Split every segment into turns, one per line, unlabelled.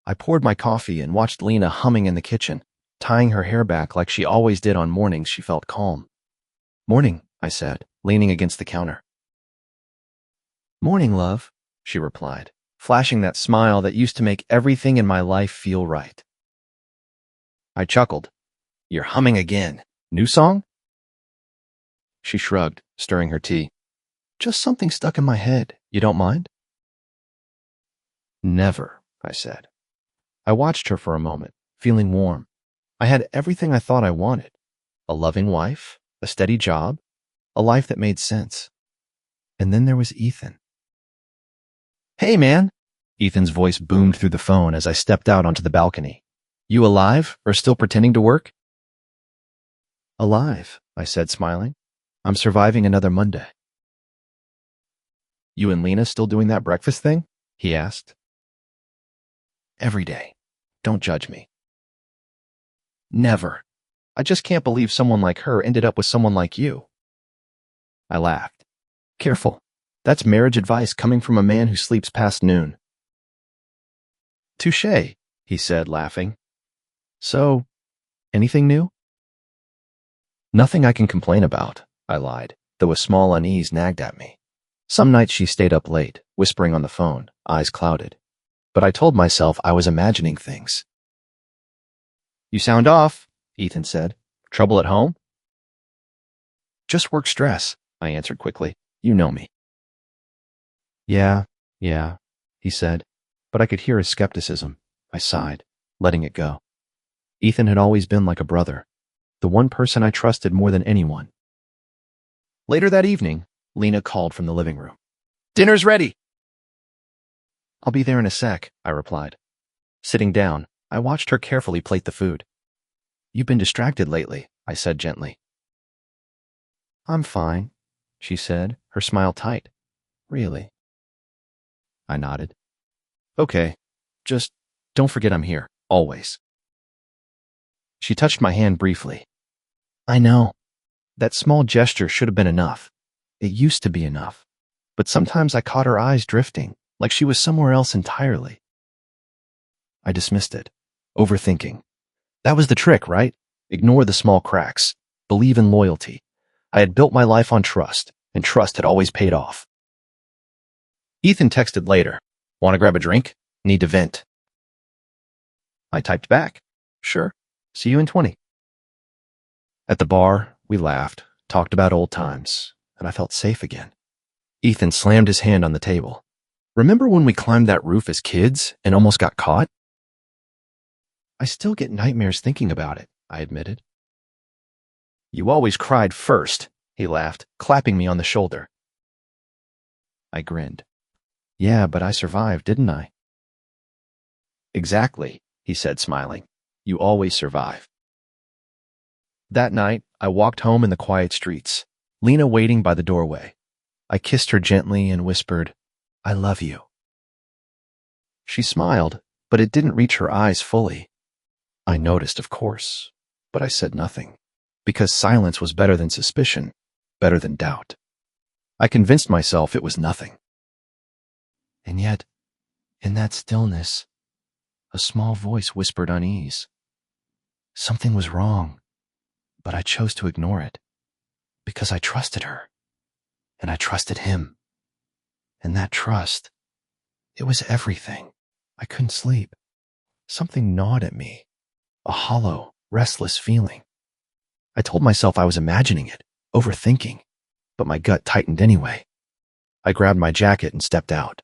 I poured my coffee and watched Lena humming in the kitchen, tying her hair back like she always did on mornings she felt calm. "Morning," I said, leaning against the counter. "Morning, love," she replied, flashing that smile that used to make everything in my life feel right. I chuckled. "You're humming again. New song?" She shrugged, stirring her tea. "Just something stuck in my head. You don't mind?" "Never," I said. I watched her for a moment, feeling warm. I had everything I thought I wanted. A loving wife, a steady job, a life that made sense. And then there was Ethan. "Hey, man!" Ethan's voice boomed through the phone as I stepped out onto the balcony. "You alive, or still pretending to work?" "Alive," I said, smiling. "I'm surviving another Monday." "You and Lena still doing that breakfast thing?" he asked. "Every day. Don't judge me." "Never. I just can't believe someone like her ended up with someone like you." I laughed. "Careful. That's marriage advice coming from a man who sleeps past noon." "Touché," he said, laughing. "So, anything new?" "Nothing I can complain about," I lied, though a small unease nagged at me. Some nights she stayed up late, whispering on the phone, eyes clouded. But I told myself I was imagining things. "You sound off," Ethan said. "Trouble at home?" "Just work stress," I answered quickly. "You know me." Yeah, he said, but I could hear his skepticism. I sighed, letting it go. Ethan had always been like a brother, the one person I trusted more than anyone. Later that evening, Lena called from the living room. "Dinner's ready." "I'll be there in a sec," I replied. Sitting down, I watched her carefully plate the food. "You've been distracted lately," I said gently. "I'm fine," she said, her smile tight. "Really?" I nodded. "Okay, just don't forget I'm here, always." She touched my hand briefly. "I know. That small gesture should have been enough. It used to be enough. But sometimes I caught her eyes drifting, like she was somewhere else entirely." I dismissed it, overthinking. That was the trick, right? Ignore the small cracks. Believe in loyalty. I had built my life on trust, and trust had always paid off. Ethan texted later. "Want to grab a drink? Need to vent." I typed back. "Sure. See you in 20. At the bar, we laughed, talked about old times, and I felt safe again. Ethan slammed his hand on the table. "Remember when we climbed that roof as kids and almost got caught?" "I still get nightmares thinking about it," I admitted. "You always cried first," he laughed, clapping me on the shoulder. I grinned. "Yeah, but I survived, didn't I?" "Exactly," he said, smiling. "You always survive." That night, I walked home in the quiet streets, Lena waiting by the doorway. I kissed her gently and whispered, "I love you." She smiled, but it didn't reach her eyes fully. I noticed, of course, but I said nothing, because silence was better than suspicion, better than doubt. I convinced myself it was nothing. And yet, in that stillness, a small voice whispered unease. Something was wrong, but I chose to ignore it, because I trusted her, and I trusted him. And that trust, it was everything. I couldn't sleep. Something gnawed at me, a hollow, restless feeling. I told myself I was imagining it, overthinking, but my gut tightened anyway. I grabbed my jacket and stepped out.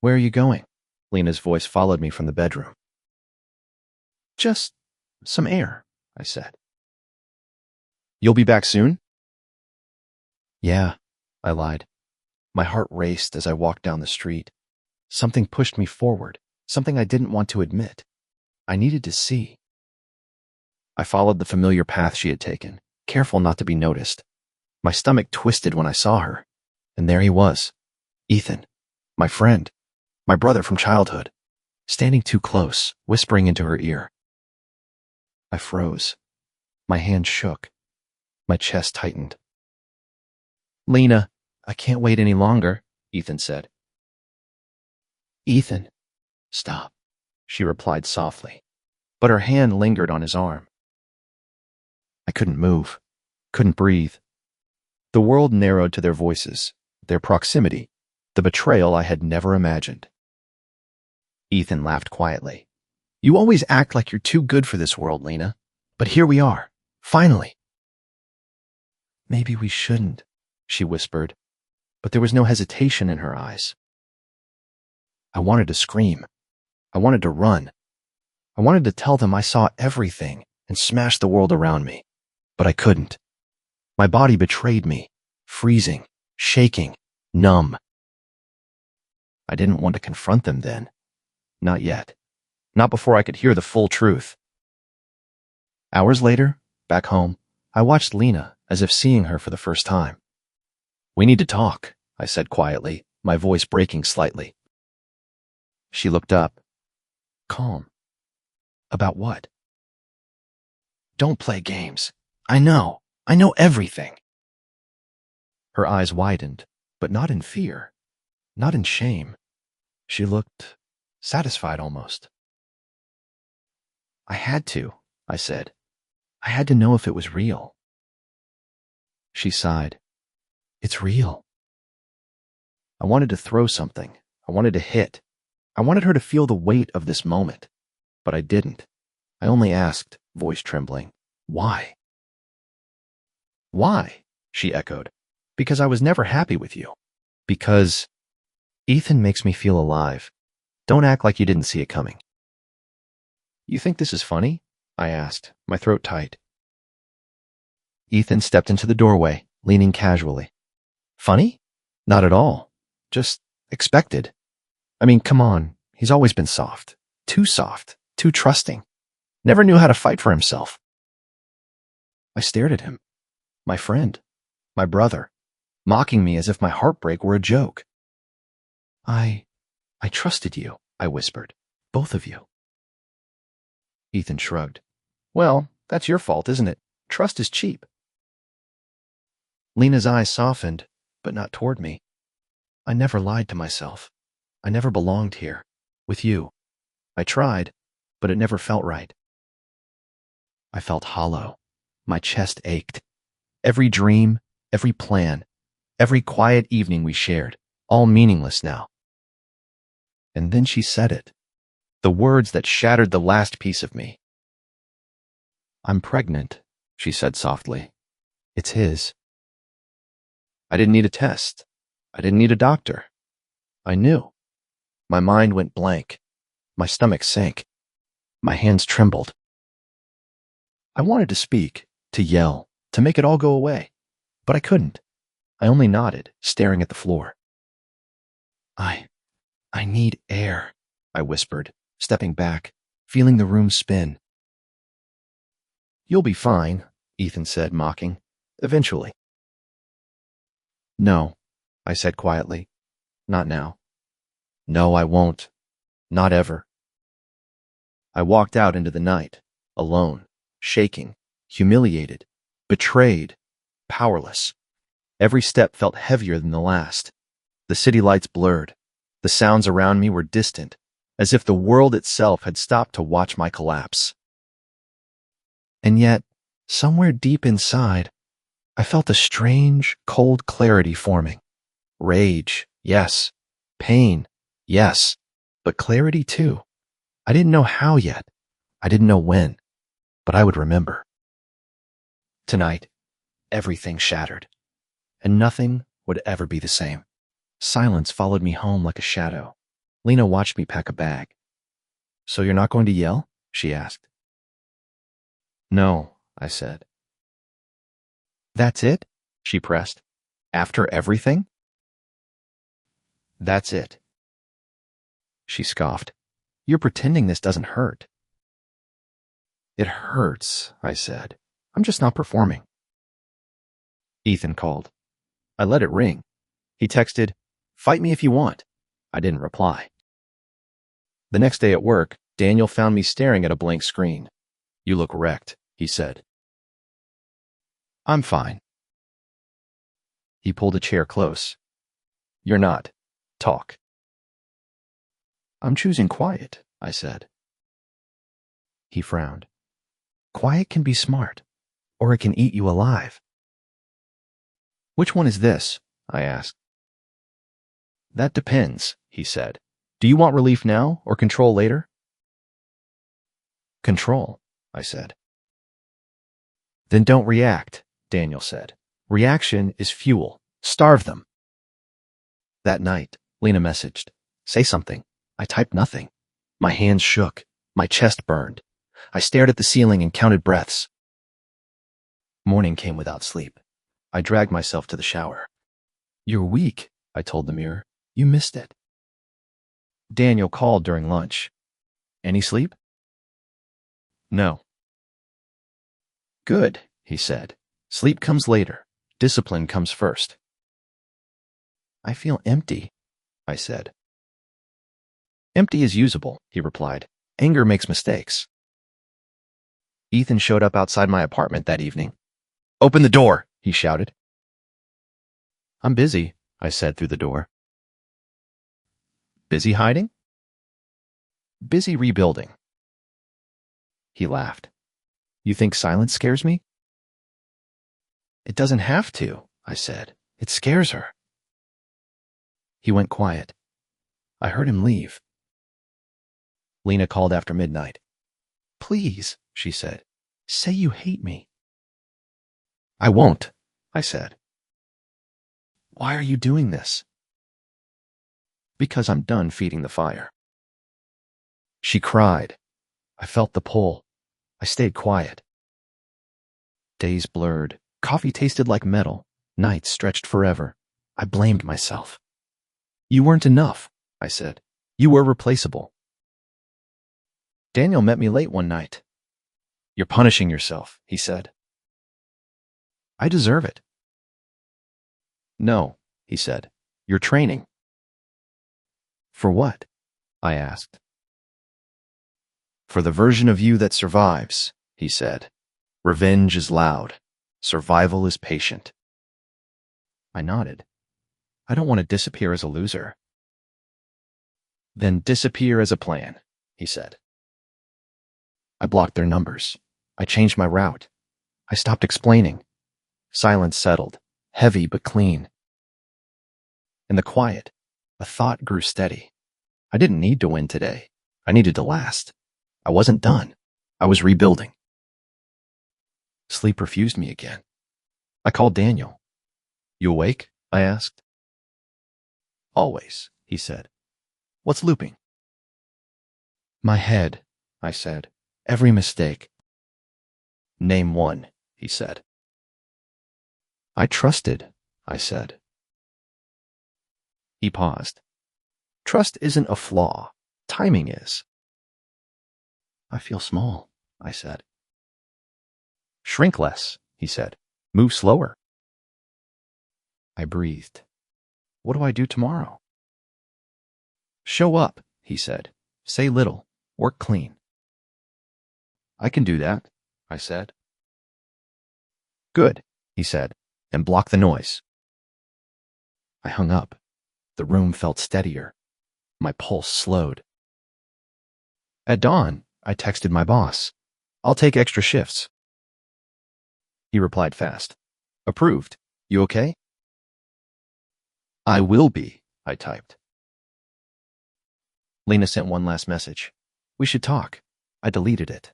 "Where are you going?" Lena's voice followed me from the bedroom. "Just some air," I said. "You'll be back soon?" "Yeah," I lied. My heart raced as I walked down the street. Something pushed me forward, something I didn't want to admit. I needed to see. I followed the familiar path she had taken, careful not to be noticed. My stomach twisted when I saw her, and there he was, Ethan, my friend, my brother from childhood, standing too close, whispering into her ear. I froze. My hand shook. My chest tightened. "Lena, I can't wait any longer," Ethan said. "Ethan, stop." she replied softly, but her hand lingered on his arm. I couldn't move, couldn't breathe. The world narrowed to their voices, their proximity, the betrayal I had never imagined. Ethan laughed quietly. You always act like you're too good for this world, Lena. But here we are, finally. Maybe we shouldn't, she whispered, but there was no hesitation in her eyes. I wanted to scream. I wanted to run. I wanted to tell them I saw everything and smash the world around me, but I couldn't. My body betrayed me, freezing, shaking, numb. I didn't want to confront them then. Not yet. Not before I could hear the full truth. Hours later, back home, I watched Lena as if seeing her for the first time. We need to talk, I said quietly, my voice breaking slightly. She looked up, calm. About what? Don't play games. I know everything. Her eyes widened, but not in fear, not in shame. She looked satisfied almost. I had to, I said. I had to know if it was real. She sighed. It's real. I wanted to throw something. I wanted to hit. I wanted her to feel the weight of this moment. But I didn't. I only asked, voice trembling, why? Why? She echoed. Because I was never happy with you. Because Ethan makes me feel alive. Don't act like you didn't see it coming. You think this is funny? I asked, my throat tight. Ethan stepped into the doorway, leaning casually. Funny? Not at all. Just expected. I mean, come on. He's always been soft, too trusting. Never knew how to fight for himself. I stared at him. My friend. My brother. Mocking me as if my heartbreak were a joke. I trusted you, I whispered. Both of you. Ethan shrugged. Well, that's your fault, isn't it? Trust is cheap. Lena's eyes softened, but not toward me. I never lied to myself. I never belonged here, with you. I tried, but it never felt right. I felt hollow. My chest ached. Every dream, every plan, every quiet evening we shared, all meaningless now. And then she said it. The words that shattered the last piece of me. I'm pregnant, she said softly. It's his. I didn't need a test. I didn't need a doctor. I knew. My mind went blank. My stomach sank. My hands trembled. I wanted to speak, to yell, to make it all go away, but I couldn't. I only nodded, staring at the floor. I need air, I whispered, stepping back, feeling the room spin. You'll be fine, Ethan said, mocking. Eventually. No, I said quietly. Not now. No, I won't. Not ever. I walked out into the night, alone, shaking, humiliated, betrayed, powerless. Every step felt heavier than the last. The city lights blurred. The sounds around me were distant, as if the world itself had stopped to watch my collapse. And yet, somewhere deep inside, I felt a strange, cold clarity forming. Rage, yes. Pain, yes. But clarity too. I didn't know how yet. I didn't know when. But I would remember. Tonight, everything shattered. And nothing would ever be the same. Silence followed me home like a shadow. Lena watched me pack a bag. So you're not going to yell? She asked. No, I said. That's it? She pressed. After everything? That's it. She scoffed. You're pretending this doesn't hurt. It hurts, I said. I'm just not performing. Ethan called. I let it ring. He texted, "Fight me if you want." I didn't reply. The next day at work, Daniel found me staring at a blank screen. You look wrecked, he said. I'm fine. He pulled a chair close. You're not. Talk. I'm choosing quiet, I said. He frowned. Quiet can be smart, or it can eat you alive. Which one is this? I asked. That depends, he said. Do you want relief now or control later? Control, I said. Then don't react, Daniel said. Reaction is fuel. Starve them. That night, Lena messaged. Say something. I typed nothing. My hands shook. My chest burned. I stared at the ceiling and counted breaths. Morning came without sleep. I dragged myself to the shower. You're weak, I told the mirror. You missed it. Daniel called during lunch. Any sleep? No. Good, he said. Sleep comes later. Discipline comes first. I feel empty, I said. Empty is usable, he replied. Anger makes mistakes. Ethan showed up outside my apartment that evening. Open the door, he shouted. I'm busy, I said through the door. Busy hiding? Busy rebuilding. He laughed. You think silence scares me? It doesn't have to, I said. It scares her. He went quiet. I heard him leave. Lena called after midnight. Please, she said, say you hate me. I won't, I said. Why are you doing this? Because I'm done feeding the fire. She cried. I felt the pull. I stayed quiet. Days blurred. Coffee tasted like metal. Nights stretched forever. I blamed myself. You weren't enough, I said. You were replaceable. Daniel met me late one night. You're punishing yourself, he said. I deserve it. No, he said. You're training. For what? I asked. For the version of you that survives, he said. Revenge is loud. Survival is patient. I nodded. I don't want to disappear as a loser. Then disappear as a plan, he said. I blocked their numbers. I changed my route. I stopped explaining. Silence settled, heavy but clean. In the quiet, a thought grew steady. I didn't need to win today. I needed to last. I wasn't done. I was rebuilding. Sleep refused me again. I called Daniel. You awake? I asked. Always, he said. What's looping? My head, I said. Every mistake. Name one, he said. I trusted, I said. He paused. Trust isn't a flaw. Timing is. I feel small, I said. Shrink less, he said. Move slower. I breathed. What do I do tomorrow? Show up, he said. Say little. Work clean. I can do that, I said. Good, he said, and block the noise. I hung up. The room felt steadier. My pulse slowed. At dawn, I texted my boss. I'll take extra shifts. He replied fast. Approved. You okay? I will be, I typed. Lena sent one last message. We should talk. I deleted it.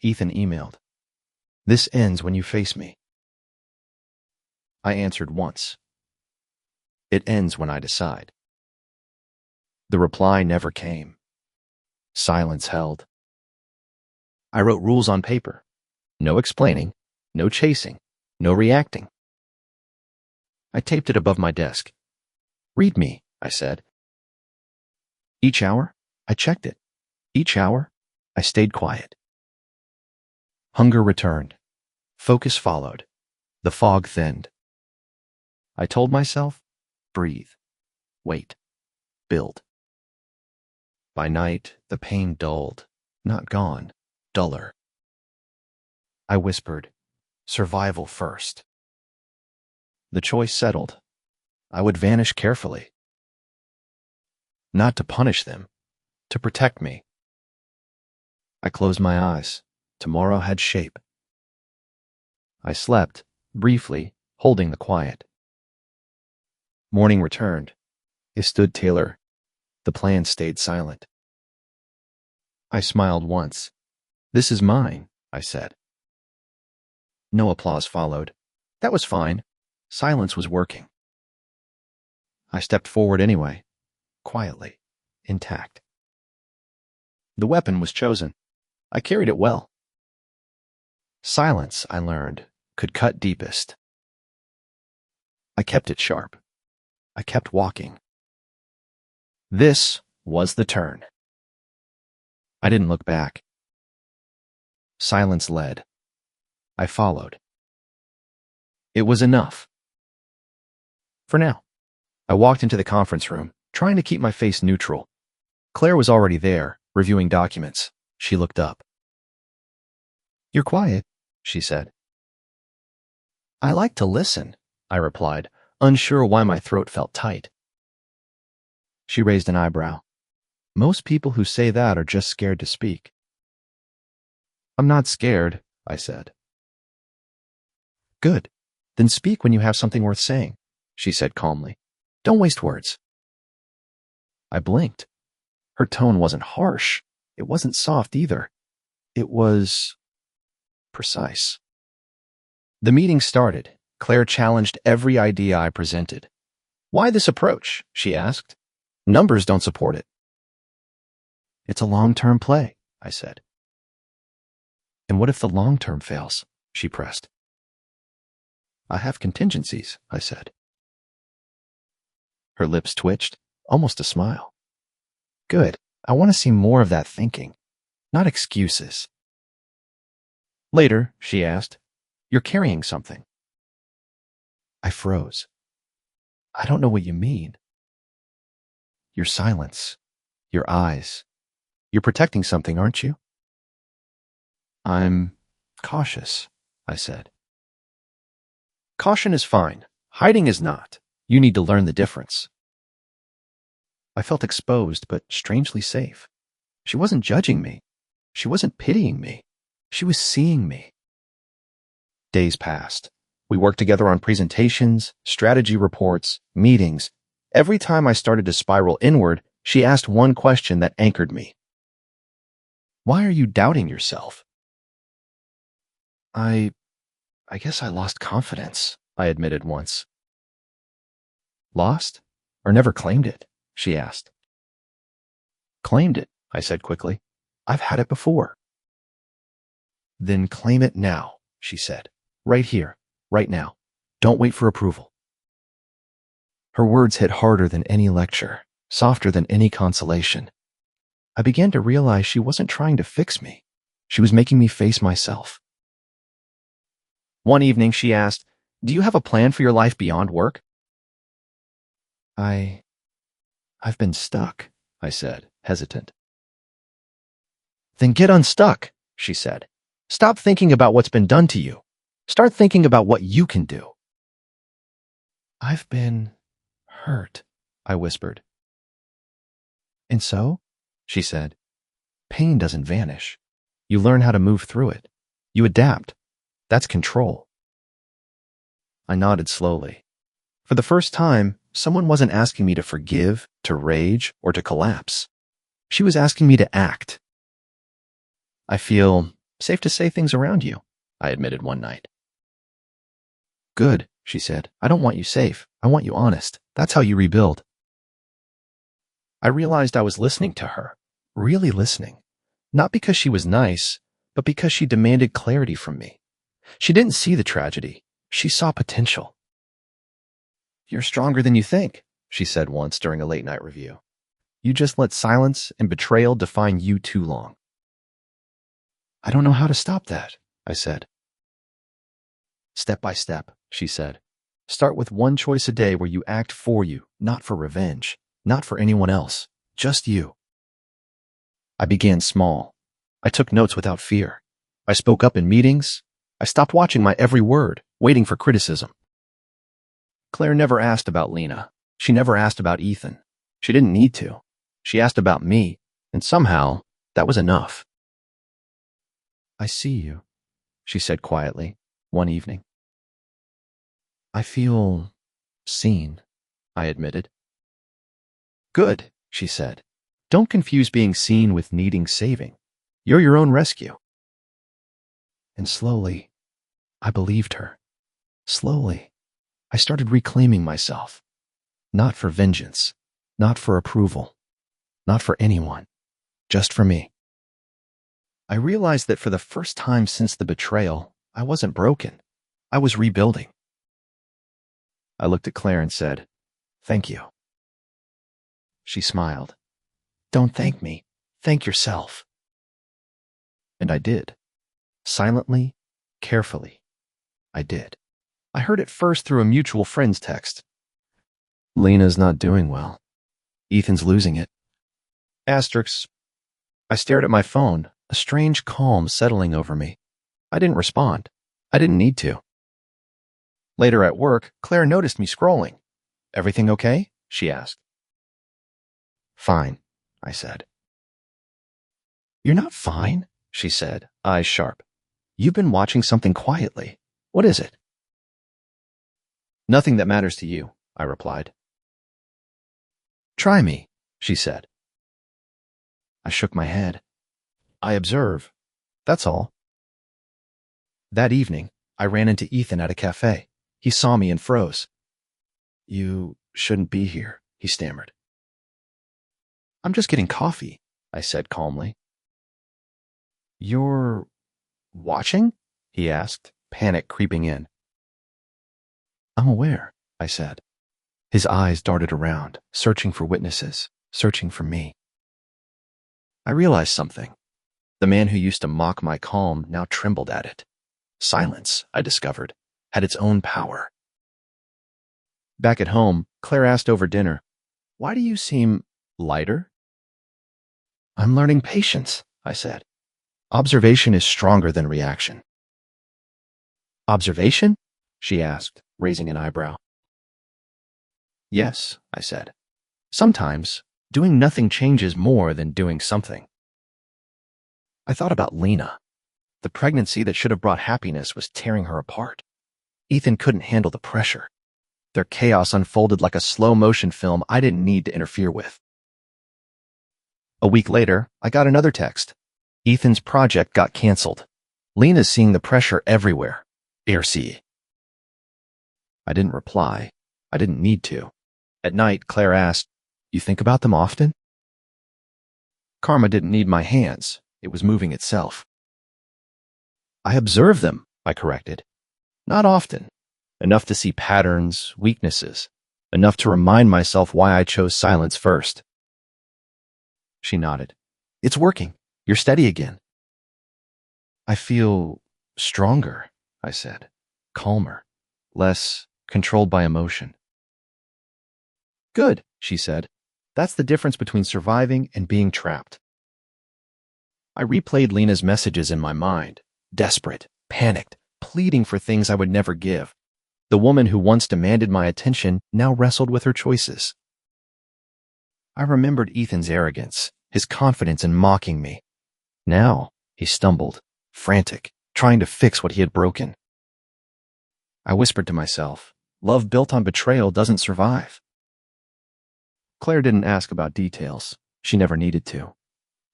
Ethan emailed. This ends when you face me. I answered once. It ends when I decide. The reply never came. Silence held. I wrote rules on paper. No explaining, no chasing, no reacting. I taped it above my desk. Read me, I said. Each hour, I checked it. Each hour, I stayed quiet. Hunger returned. Focus followed. The fog thinned. I told myself, breathe, wait, build. By night, the pain dulled, not gone, duller. I whispered, survival first. The choice settled. I would vanish carefully. Not to punish them, to protect me. I closed my eyes. Tomorrow had shape. I slept, briefly, holding the quiet. Morning returned. It stood Taylor. The plan stayed silent. I smiled once. "This is mine," I said. No applause followed. That was fine. Silence was working. I stepped forward anyway, quietly, intact. The weapon was chosen. I carried it well. Silence, I learned, could cut deepest. I kept it sharp. I kept walking. This was the turn. I didn't look back. Silence led. I followed. It was enough. For now. I walked into the conference room, trying to keep my face neutral. Claire was already there, reviewing documents. She looked up. "You're quiet," she said. "I like to listen," I replied, unsure why my throat felt tight. She raised an eyebrow. "Most people who say that are just scared to speak." "I'm not scared," I said. "Good. Then speak when you have something worth saying," she said calmly. "Don't waste words." I blinked. Her tone wasn't harsh. It wasn't soft either. It was precise. The meeting started. Claire challenged every idea I presented. "Why this approach?" she asked. "Numbers don't support it." "It's a long-term play," I said. "And what if the long-term fails?" she pressed. "I have contingencies," I said. Her lips twitched, almost a smile. "Good. I want to see more of that thinking, not excuses." Later, she asked, "You're carrying something." I froze. "I don't know what you mean." "Your silence, your eyes. You're protecting something, aren't you?" "I'm cautious," I said. "Caution is fine. Hiding is not. You need to learn the difference." I felt exposed, but strangely safe. She wasn't judging me. She wasn't pitying me. She was seeing me. Days passed. We worked together on presentations, strategy reports, meetings. Every time I started to spiral inward, she asked one question that anchored me. "Why are you doubting yourself?" I guess I lost confidence," I admitted once. "Lost? Or never claimed it?" she asked. "Claimed it," I said quickly. "I've had it before." "Then claim it now," she said. "Right here, right now. Don't wait for approval." Her words hit harder than any lecture, softer than any consolation. I began to realize she wasn't trying to fix me. She was making me face myself. One evening she asked, "Do you have a plan for your life beyond work?" I've been stuck," I said, hesitant. "Then get unstuck," she said. "Stop thinking about what's been done to you. Start thinking about what you can do." "I've been hurt," I whispered. "And so?" she said. "Pain doesn't vanish. You learn how to move through it. You adapt. That's control." I nodded slowly. For the first time, someone wasn't asking me to forgive, to rage, or to collapse. She was asking me to act. "I feel safe to say things around you," I admitted one night. "Good," she said. "I don't want you safe. I want you honest. That's how you rebuild." I realized I was listening to her, really listening. Not because she was nice, but because she demanded clarity from me. She didn't see the tragedy. She saw potential. "You're stronger than you think," she said once during a late-night review. "You just let silence and betrayal define you too long." "I don't know how to stop that," I said. "Step by step," she said. "Start with one choice a day where you act for you, not for revenge, not for anyone else, just you." I began small. I took notes without fear. I spoke up in meetings. I stopped watching my every word, waiting for criticism. Claire never asked about Lena. She never asked about Ethan. She didn't need to. She asked about me, and somehow, that was enough. I see you, she said quietly, one evening. I feel seen, I admitted. Good, she said. Don't confuse being seen with needing saving. You're your own rescue. And slowly, I believed her. Slowly, I started reclaiming myself. Not for vengeance, not for approval, not for anyone, just for me. I realized that for the first time since the betrayal, I wasn't broken. I was rebuilding. I looked at Claire and said, "Thank you." She smiled. "Don't thank me. Thank yourself." And I did. Silently, carefully, I did. I heard it first through a mutual friend's text. "Lena's not doing well. Ethan's losing it." Asterisks. I stared at my phone, a strange calm settling over me. I didn't respond. I didn't need to. Later at work, Claire noticed me scrolling. "Everything okay?" she asked. "Fine," I said. "You're not fine," she said, eyes sharp. "You've been watching something quietly. What is it?" "Nothing that matters to you," I replied. "Try me," she said. I shook my head. "I observe. That's all." That evening, I ran into Ethan at a cafe. He saw me and froze. "You shouldn't be here," he stammered. "I'm just getting coffee," I said calmly. "You're watching?" he asked, panic creeping in. "I'm aware," I said. His eyes darted around, searching for witnesses, searching for me. I realized something. The man who used to mock my calm now trembled at it. Silence, I discovered, had its own power. Back at home, Claire asked over dinner, "Why do you seem lighter?" "I'm learning patience," I said. "Observation is stronger than reaction." "Observation?" she asked, raising an eyebrow. "Yes," I said. "Sometimes doing nothing changes more than doing something." I thought about Lena. The pregnancy that should have brought happiness was tearing her apart. Ethan couldn't handle the pressure. Their chaos unfolded like a slow-motion film I didn't need to interfere with. A week later, I got another text. Ethan's project got canceled. Lena's seeing the pressure everywhere. Merci. I didn't reply. I didn't need to. At night, Claire asked, "You think about them often?" Karma didn't need my hands. It was moving itself. "I observe them," I corrected. "Not often. Enough to see patterns, weaknesses. Enough to remind myself why I chose silence first." She nodded. "It's working. You're steady again." "I feel stronger," I said. "Calmer. Less controlled by emotion." "Good," she said. "That's the difference between surviving and being trapped." I replayed Lena's messages in my mind, desperate, panicked, pleading for things I would never give. The woman who once demanded my attention now wrestled with her choices. I remembered Ethan's arrogance, his confidence in mocking me. Now, he stumbled, frantic, trying to fix what he had broken. I whispered to myself, love built on betrayal doesn't survive. Claire didn't ask about details. She never needed to.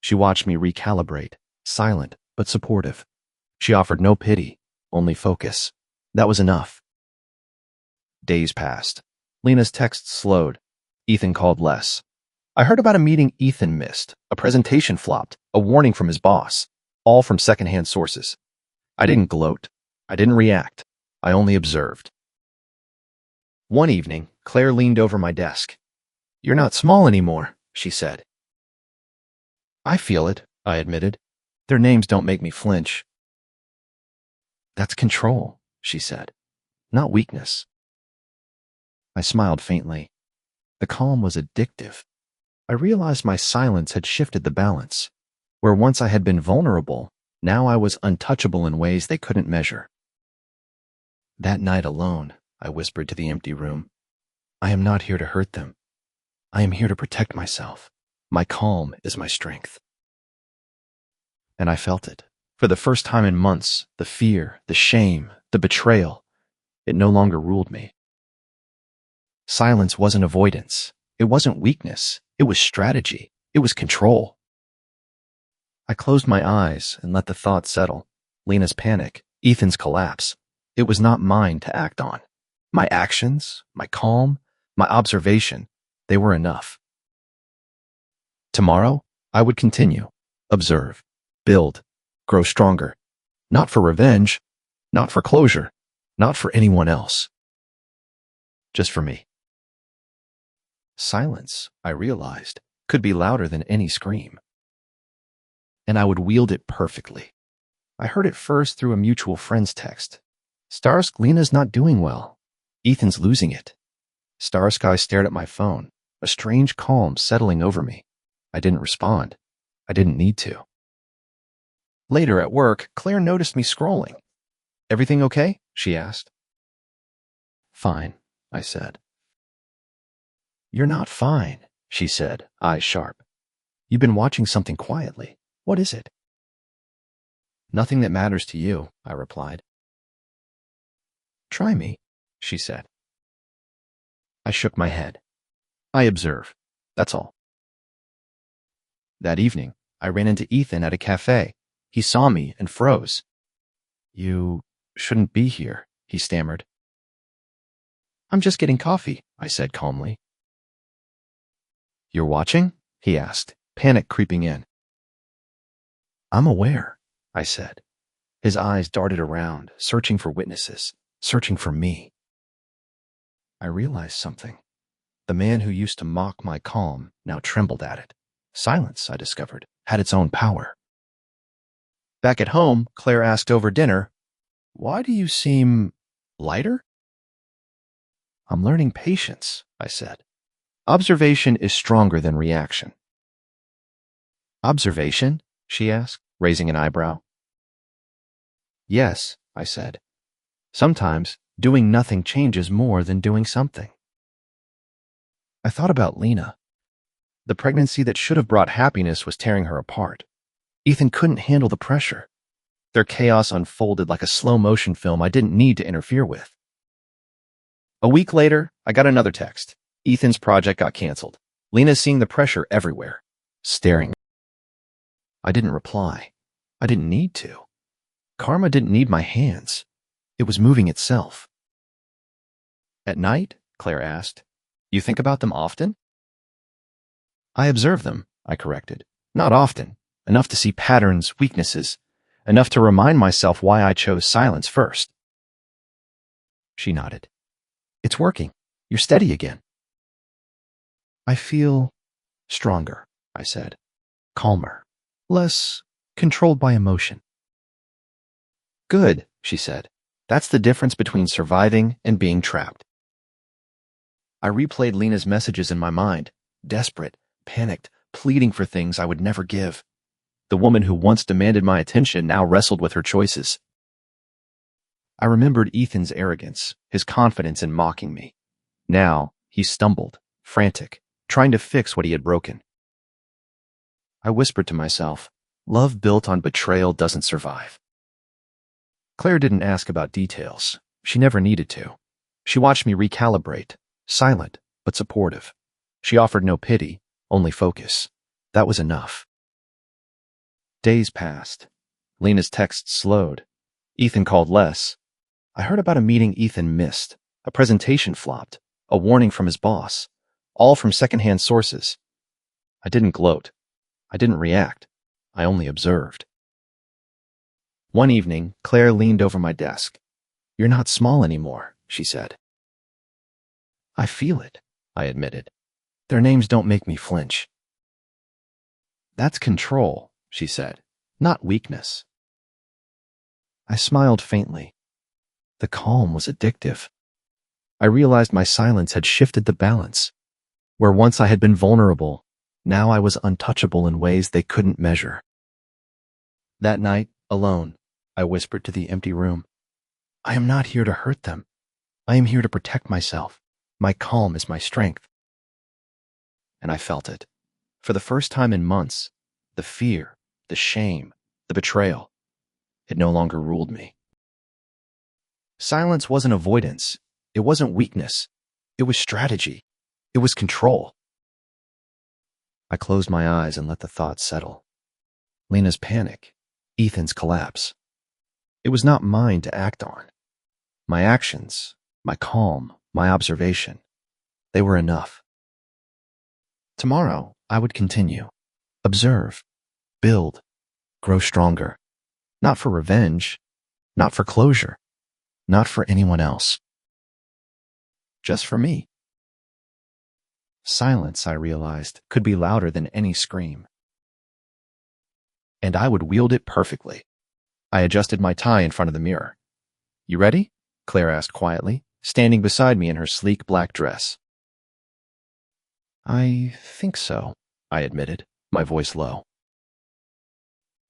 She watched me recalibrate, silent but supportive. She offered no pity, only focus. That was enough. Days passed. Lena's texts slowed. Ethan called less. I heard about a meeting Ethan missed, a presentation flopped, a warning from his boss, all from secondhand sources. I didn't gloat. I didn't react. I only observed. One evening, Claire leaned over my desk. "You're not small anymore," she said. "I feel it," I admitted. "Their names don't make me flinch." "That's control," she said, "not weakness." I smiled faintly. The calm was addictive. I realized my silence had shifted the balance. Where once I had been vulnerable, now I was untouchable in ways they couldn't measure. "That night alone," I whispered to the empty room, "I am not here to hurt them. I am here to protect myself. My calm is my strength." And I felt it. For the first time in months, the fear, the shame, the betrayal, it no longer ruled me. Silence wasn't avoidance. It wasn't weakness. It was strategy. It was control. I closed my eyes and let the thoughts settle. Lena's panic, Ethan's collapse. It was not mine to act on. My actions, my calm, my observation, they were enough. Tomorrow, I would continue, observe, build, grow stronger. Not for revenge, not for closure, not for anyone else. Just for me. Silence, I realized, could be louder than any scream. And I would wield it perfectly. I heard it first through a mutual friend's text. Starsk, Lena's not doing well. Ethan's losing it. Starsk, I stared at my phone, a strange calm settling over me. I didn't respond. I didn't need to. Later at work, Claire noticed me scrolling. Everything okay? She asked. Fine, I said. You're not fine, she said, eyes sharp. You've been watching something quietly. What is it? Nothing that matters to you, I replied. Try me, she said. I shook my head. I observe. That's all. That evening, I ran into Ethan at a cafe. He saw me and froze. You shouldn't be here, he stammered. I'm just getting coffee, I said calmly. You're watching? He asked, panic creeping in. I'm aware, I said. His eyes darted around, searching for witnesses, searching for me. I realized something. The man who used to mock my calm now trembled at it. Silence, I discovered, had its own power. Back at home, Claire asked over dinner, Why do you seem lighter? I'm learning patience, I said. Observation is stronger than reaction. Observation? She asked, raising an eyebrow. Yes, I said. Sometimes doing nothing changes more than doing something. I thought about Lena. The pregnancy that should have brought happiness was tearing her apart. Ethan couldn't handle the pressure. Their chaos unfolded like a slow-motion film I didn't need to interfere with. A week later, I got another text. Ethan's project got canceled. Lena's seeing the pressure everywhere, staring. I didn't reply. I didn't need to. Karma didn't need my hands. It was moving itself. At night, Claire asked, You think about them often? I observe them, I corrected. Not often. Enough to see patterns, weaknesses. Enough to remind myself why I chose silence first. She nodded. It's working. You're steady again. I feel stronger, I said. Calmer. Less controlled by emotion. Good, she said. That's the difference between surviving and being trapped. I replayed Lena's messages in my mind, desperate, panicked, pleading for things I would never give. The woman who once demanded my attention now wrestled with her choices. I remembered Ethan's arrogance, his confidence in mocking me. Now, he stumbled, frantic, trying to fix what he had broken. I whispered to myself, love built on betrayal doesn't survive. Claire didn't ask about details. She never needed to. She watched me recalibrate, silent but supportive. She offered no pity, only focus. That was enough. Days passed. Lena's texts slowed. Ethan called less. I heard about a meeting Ethan missed. A presentation flopped. A warning from his boss. All from secondhand sources. I didn't gloat. I didn't react. I only observed. One evening, Claire leaned over my desk. You're not small anymore, she said. I feel it, I admitted. Their names don't make me flinch. That's control, she said, not weakness. I smiled faintly. The calm was addictive. I realized my silence had shifted the balance. Where once I had been vulnerable, now I was untouchable in ways they couldn't measure. That night, alone, I whispered to the empty room. I am not here to hurt them. I am here to protect myself. My calm is my strength. And I felt it. For the first time in months, the fear, the shame, the betrayal. It no longer ruled me. Silence wasn't avoidance. It wasn't weakness. It was strategy. It was control. I closed my eyes and let the thoughts settle. Lena's panic, Ethan's collapse. It was not mine to act on. My actions, my calm, my observation, they were enough. Tomorrow, I would continue. Observe, build, grow stronger. Not for revenge, not for closure, not for anyone else. Just for me. Silence, I realized, could be louder than any scream. And I would wield it perfectly. I adjusted my tie in front of the mirror. You ready? Claire asked quietly, standing beside me in her sleek black dress. I think so, I admitted, my voice low.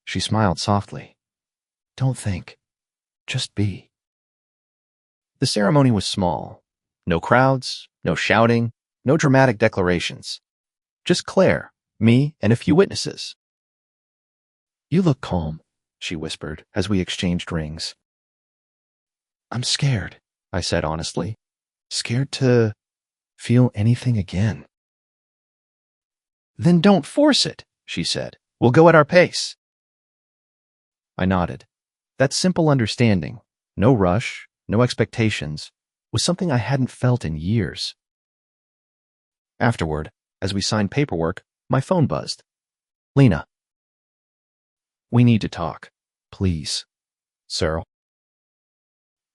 She smiled softly. Don't think. Just be. The ceremony was small. No crowds, no shouting, no dramatic declarations. Just Claire, me, and a few witnesses. You look calm, she whispered as we exchanged rings. I'm scared, I said honestly. Scared to feel anything again. Then don't force it, she said. We'll go at our pace. I nodded. That simple understanding, no rush, no expectations, was something I hadn't felt in years. Afterward, as we signed paperwork, my phone buzzed. Lena. We need to talk, please. Cyril.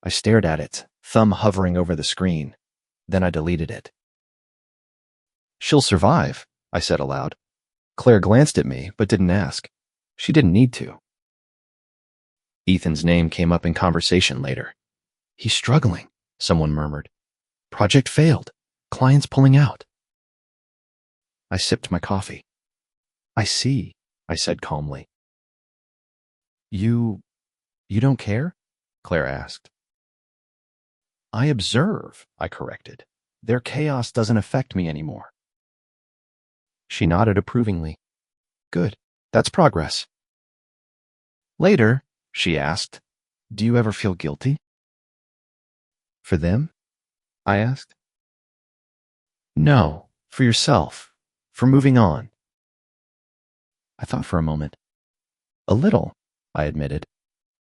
I stared at it, thumb hovering over the screen. Then I deleted it. She'll survive, I said aloud. Claire glanced at me, but didn't ask. She didn't need to. Ethan's name came up in conversation later. He's struggling, someone murmured. Project failed. Clients pulling out. I sipped my coffee. I see, I said calmly. You don't care? Claire asked. I observe, I corrected. Their chaos doesn't affect me anymore. She nodded approvingly. Good, that's progress. Later, she asked, do you ever feel guilty? For them? I asked. No, for yourself, for moving on. I thought for a moment. A little, I admitted.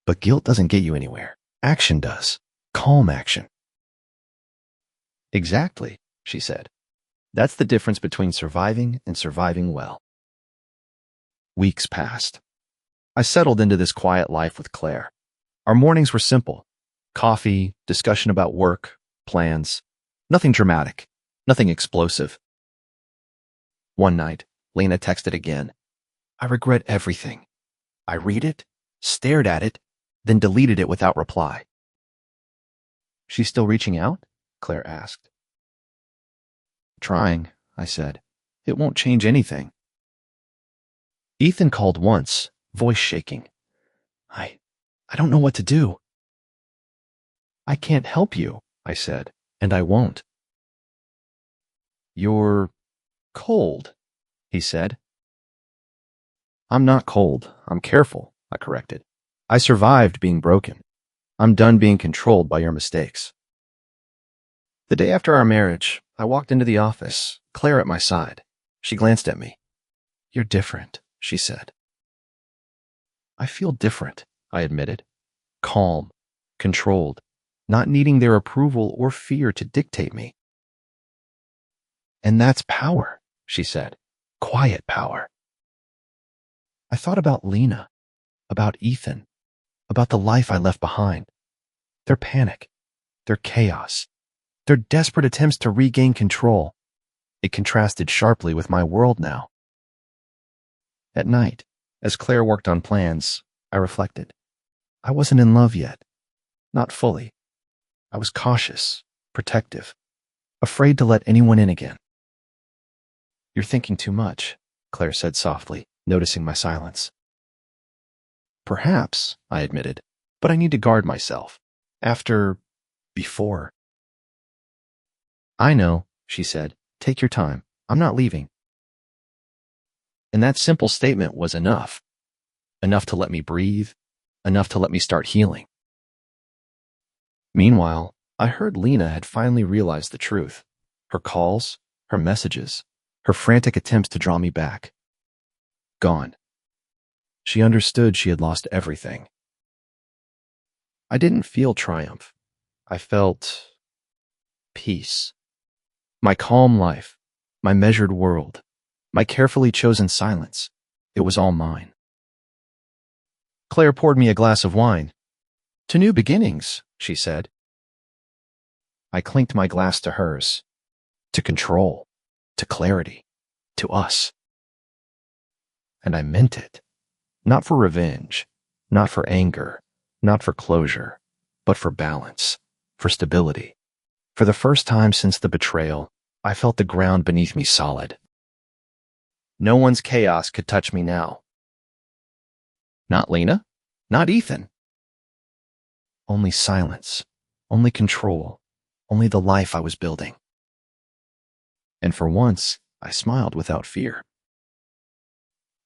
But guilt doesn't get you anywhere. Action does. Calm action. Exactly, she said. That's the difference between surviving and surviving well. Weeks passed. I settled into this quiet life with Claire. Our mornings were simple. Coffee, discussion about work, plans. Nothing dramatic, nothing explosive. One night, Lena texted again. I regret everything. I read it, stared at it, then deleted it without reply. She's still reaching out? Claire asked. Trying, I said. It won't change anything. Ethan called once, voice shaking. I don't know what to do. I can't help you, I said, and I won't. You're cold, he said. I'm not cold. I'm careful, I corrected. I survived being broken. I'm done being controlled by your mistakes. The day after our marriage, I walked into the office, Claire at my side. She glanced at me. You're different, she said. I feel different, I admitted. Calm, controlled, not needing their approval or fear to dictate me. And that's power, she said. Quiet power. I thought about Lena, about Ethan, about the life I left behind. Their panic, their chaos, their desperate attempts to regain control. It contrasted sharply with my world now. At night, as Claire worked on plans, I reflected. I wasn't in love yet. Not fully. I was cautious, protective, afraid to let anyone in again. You're thinking too much, Claire said softly, noticing my silence. Perhaps, I admitted, but I need to guard myself. Before. I know, she said. Take your time. I'm not leaving. And that simple statement was enough. Enough to let me breathe, enough to let me start healing. Meanwhile, I heard Lena had finally realized the truth. Her calls, her messages, her frantic attempts to draw me back. Gone. She understood she had lost everything. I didn't feel triumph. I felt peace. My calm life, my measured world, my carefully chosen silence, it was all mine. Claire poured me a glass of wine. To new beginnings, she said. I clinked my glass to hers. To control, to clarity, to us. And I meant it. Not for revenge, not for anger, not for closure, but for balance, for stability. For the first time since the betrayal, I felt the ground beneath me solid. No one's chaos could touch me now. Not Lena, not Ethan. Only silence, only control, only the life I was building. And for once, I smiled without fear.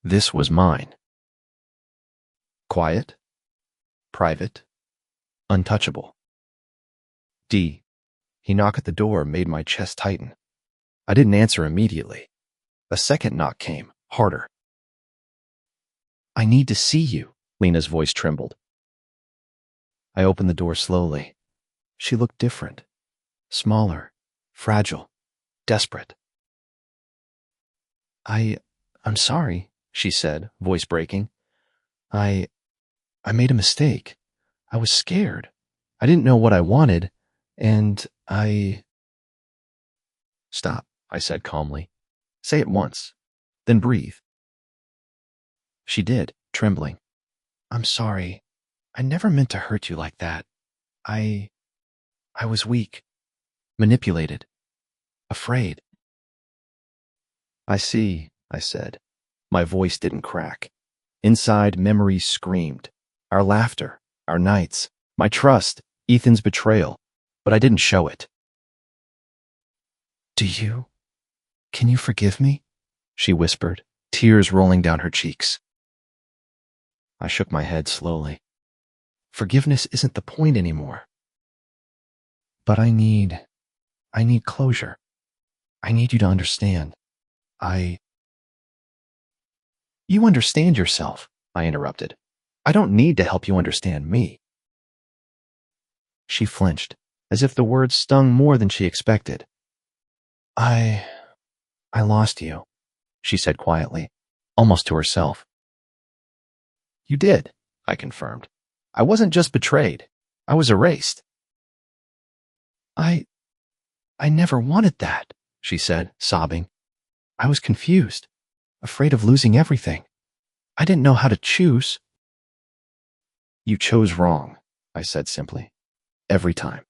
This was mine. Quiet, private, untouchable. D. He knocked at the door made my chest tighten. I didn't answer immediately. A second knock came, harder. I need to see you, Lena's voice trembled. I opened the door slowly. She looked different, smaller, fragile, desperate. I'm sorry, she said, voice breaking. I made a mistake. I was scared. I didn't know what I wanted, and Stop, I said calmly. Say it once, then breathe. She did, trembling. I'm sorry. I never meant to hurt you like that. I was weak, manipulated, afraid. I see, I said. My voice didn't crack. Inside, memories screamed. Our laughter, our nights, my trust, Ethan's betrayal, but I didn't show it. Can you forgive me? She whispered, tears rolling down her cheeks. I shook my head slowly. Forgiveness isn't the point anymore. But I need closure. I need you to understand. You understand yourself, I interrupted. I don't need to help you understand me. She flinched, as if the words stung more than she expected. I lost you, she said quietly, almost to herself. You did, I confirmed. I wasn't just betrayed. I was erased. I never wanted that, she said, sobbing. I was confused, afraid of losing everything. I didn't know how to choose. You chose wrong, I said simply. Every time.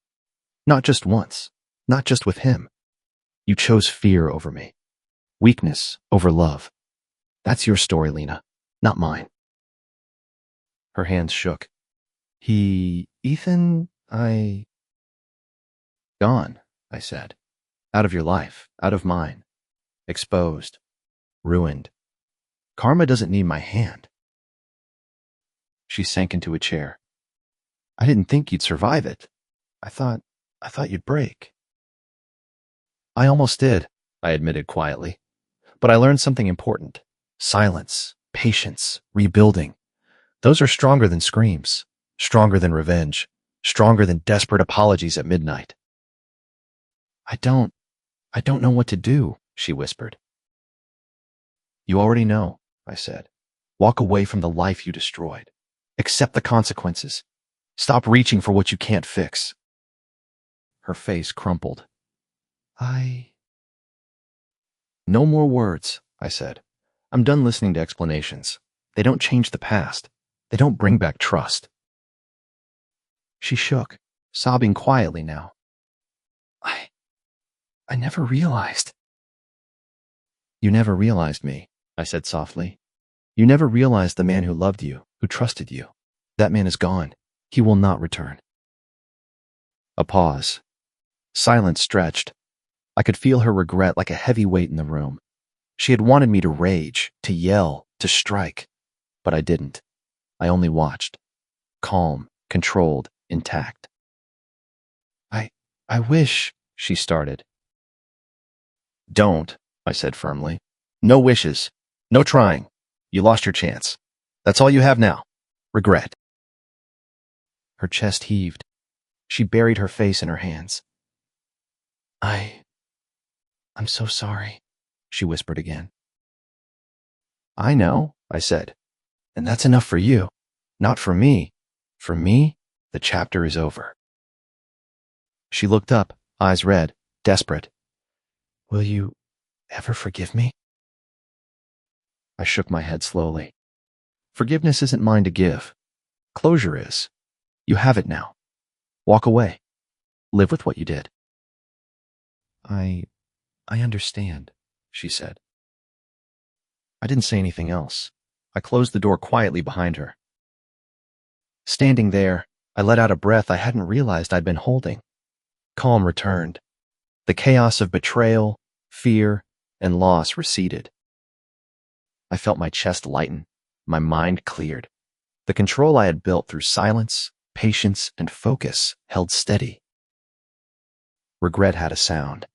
Not just once. Not just with him. You chose fear over me. Weakness over love. That's your story, Lena, not mine. Her hands shook. Ethan, Gone, I said. Out of your life, out of mine. Exposed. Ruined. Karma doesn't need my hand. She sank into a chair. I didn't think you'd survive it. I thought you'd break. I almost did, I admitted quietly. But I learned something important. Silence, patience, rebuilding. Those are stronger than screams, stronger than revenge, stronger than desperate apologies at midnight. I don't know what to do, she whispered. You already know, I said. Walk away from the life you destroyed. Accept the consequences. Stop reaching for what you can't fix. Her face crumpled. No more words, I said. I'm done listening to explanations. They don't change the past. They don't bring back trust. She shook, sobbing quietly now. I never realized. You never realized me, I said softly. You never realized the man who loved you, who trusted you. That man is gone. He will not return. A pause. Silence stretched. I could feel her regret like a heavy weight in the room. She had wanted me to rage, to yell, to strike. But I didn't. I only watched. calm, controlled, intact. I wish, she started. Don't, I said firmly. No wishes. No trying. You lost your chance. That's all you have now. Regret. Her chest heaved. She buried her face in her hands. I'm so sorry, she whispered again. I know, I said. And that's enough for you. Not for me. For me, the chapter is over. She looked up, eyes red, desperate. Will you ever forgive me? I shook my head slowly. Forgiveness isn't mine to give. Closure is. You have it now. Walk away. Live with what you did. I understand, she said. I didn't say anything else. I closed the door quietly behind her. Standing there, I let out a breath I hadn't realized I'd been holding. Calm returned. The chaos of betrayal, fear, and loss receded. I felt my chest lighten, my mind cleared. The control I had built through silence, patience, and focus held steady. Regret had a sound.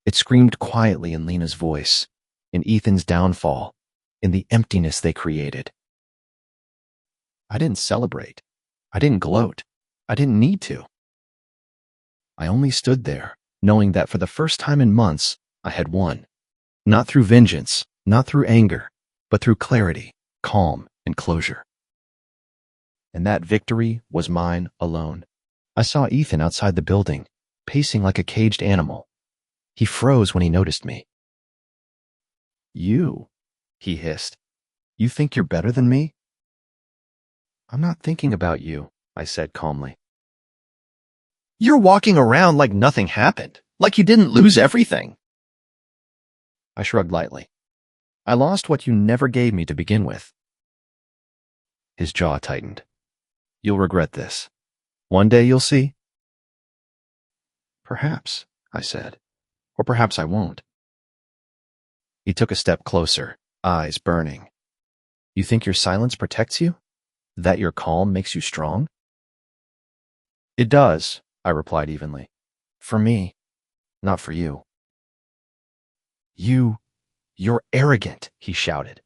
It screamed quietly in Lena's voice, in Ethan's downfall, in the emptiness they created. I didn't celebrate. I didn't gloat. I didn't need to. I only stood there, knowing that for the first time in months, I had won. Not through vengeance, not through anger, but through clarity, calm, and closure. And that victory was mine alone. I saw Ethan outside the building, pacing like a caged animal. He froze when he noticed me. You, he hissed. You think you're better than me? I'm not thinking about you, I said calmly. You're walking around like nothing happened, like you didn't lose everything. I shrugged lightly. I lost what you never gave me to begin with. His jaw tightened. You'll regret this. One day you'll see. Perhaps, I said, or perhaps I won't. He took a step closer, eyes burning. You think your silence protects you? That your calm makes you strong? It does, I replied evenly. For me, not for you. You're arrogant, he shouted.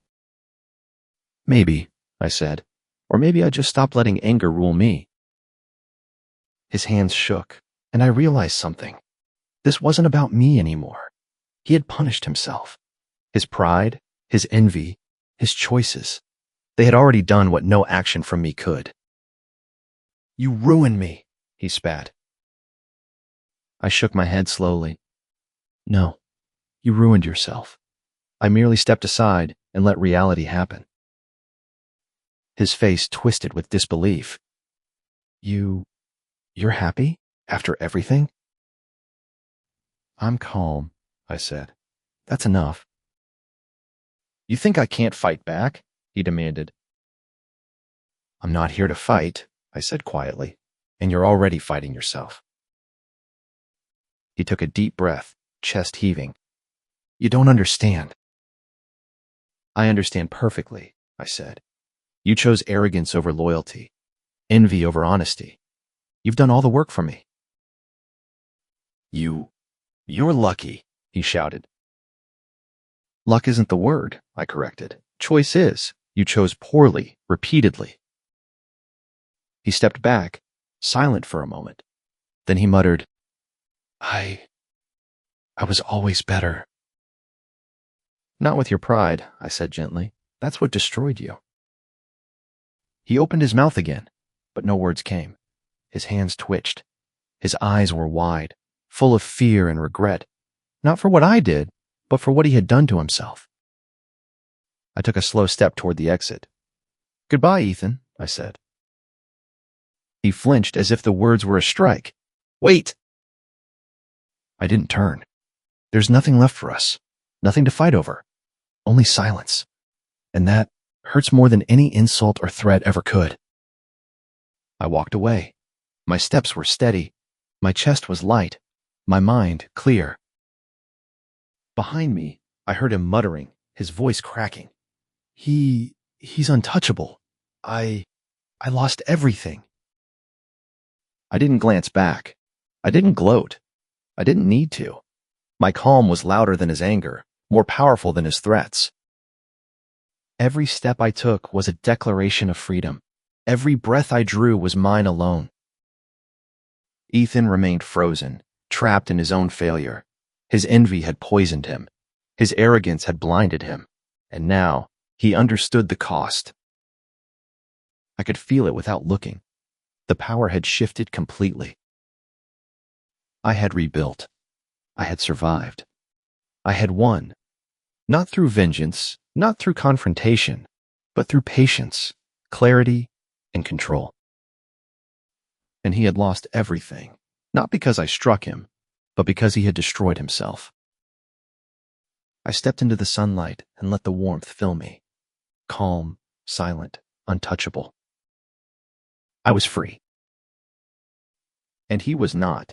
Maybe, I said, or maybe I just stopped letting anger rule me. His hands shook, and I realized something. This wasn't about me anymore. He had punished himself. His pride, his envy, his choices. They had already done what no action from me could. You ruined me, he spat. I shook my head slowly. No, you ruined yourself. I merely stepped aside and let reality happen. His face twisted with disbelief. You're happy after everything? I'm calm, I said. That's enough. You think I can't fight back? He demanded. I'm not here to fight, I said quietly, and you're already fighting yourself. He took a deep breath, chest heaving. You don't understand. I understand perfectly, I said. You chose arrogance over loyalty, envy over honesty. You've done all the work for me. You're lucky, he shouted. Luck isn't the word, I corrected. Choice is. You chose poorly, repeatedly. He stepped back, silent for a moment. Then he muttered, I was always better. Not with your pride, I said gently. That's what destroyed you. He opened his mouth again, but no words came. His hands twitched. His eyes were wide, full of fear and regret, not for what I did, but for what he had done to himself. I took a slow step toward the exit. Goodbye, Ethan, I said. He flinched as if the words were a strike. Wait! I didn't turn. There's nothing left for us, nothing to fight over, only silence. And that hurts more than any insult or threat ever could. I walked away. My steps were steady. My chest was light. My mind clear. Behind me, I heard him muttering, his voice cracking. He's untouchable. I lost everything. I didn't glance back. I didn't gloat. I didn't need to. My calm was louder than his anger, more powerful than his threats. Every step I took was a declaration of freedom. Every breath I drew was mine alone. Ethan remained frozen, trapped in his own failure. His envy had poisoned him. His arrogance had blinded him. And now, he understood the cost. I could feel it without looking. The power had shifted completely. I had rebuilt. I had survived. I had won. Not through vengeance, not through confrontation, but through patience, clarity, and control. And he had lost everything, not because I struck him, but because he had destroyed himself. I stepped into the sunlight and let the warmth fill me. Calm, silent, untouchable. I was free. And he was not.